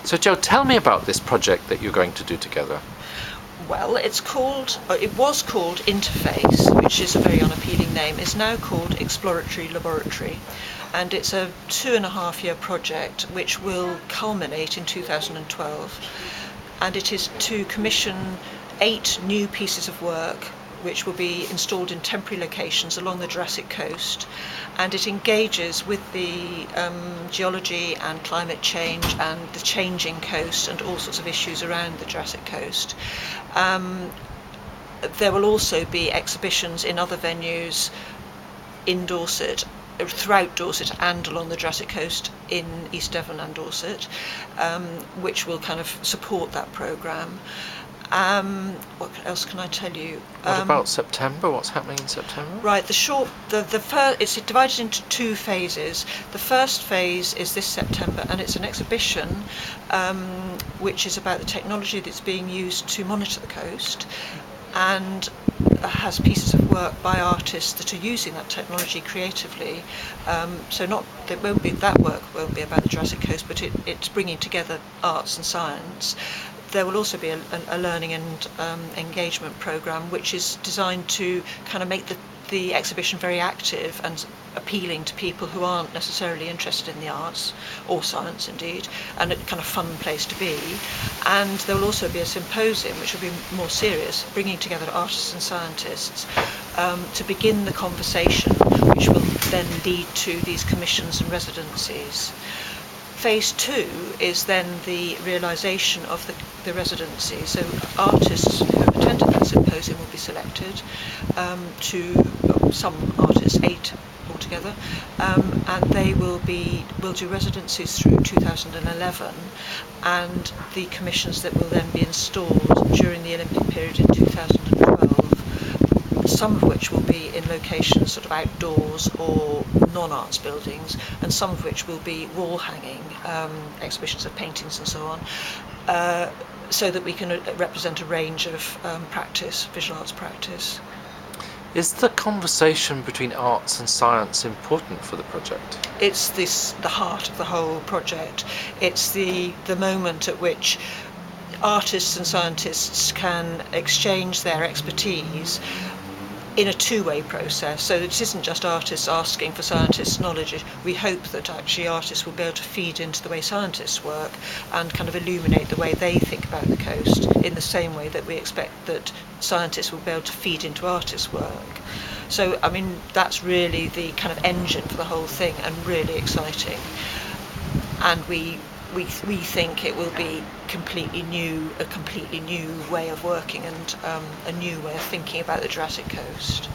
So Jo, tell me about this project that you're going to do together. Well, it was called Interface, which is a very unappealing name. It's now called Exploratory Laboratory, and it's a 2.5-year project which will culminate in 2012. And it is to commission 8 new pieces of work which will be installed in temporary locations along the Jurassic coast, and it engages with the geology and climate change and the changing coast and all sorts of issues around the Jurassic coast. There will also be exhibitions in other venues in Dorset, throughout Dorset and along the Jurassic coast in East Devon and Dorset, which will kind of support that programme. What else can I tell you? What about September? What's happening in September? Right, it's divided into 2 phases. The first phase is this September, and it's an exhibition which is about the technology that's being used to monitor the coast, and has pieces of work by artists that are using that technology creatively. That work won't be about the Jurassic coast, but it's bringing together arts and science. There will also be a learning and engagement programme which is designed to kind of make the exhibition very active and appealing to people who aren't necessarily interested in the arts, or science indeed, and a kind of fun place to be. And there will also be a symposium which will be more serious, bringing together artists and scientists to begin the conversation which will then lead to these commissions and residencies. Phase 2 is then the realisation of the residency. So artists who have attended that symposium will be selected, some artists, 8 altogether, and they will do residencies through 2011, and the commissions that will then be installed during the Olympic period in 2012. Some of which will be in locations sort of outdoors or non-arts buildings, and some of which will be wall hanging exhibitions of paintings and so on, so that we can represent a range of visual arts practice. Is the conversation between arts and science important for the project? It's the heart of the whole project. It's the moment at which artists and scientists can exchange their expertise in a 2-way process. So it isn't just artists asking for scientists' knowledge. We hope that actually artists will be able to feed into the way scientists work and kind of illuminate the way they think about the coast, in the same way that we expect that scientists will be able to feed into artists' work. So, I mean, that's really the kind of engine for the whole thing, and really exciting. And we think it will be a completely new way of working, and a new way of thinking about the Jurassic coast.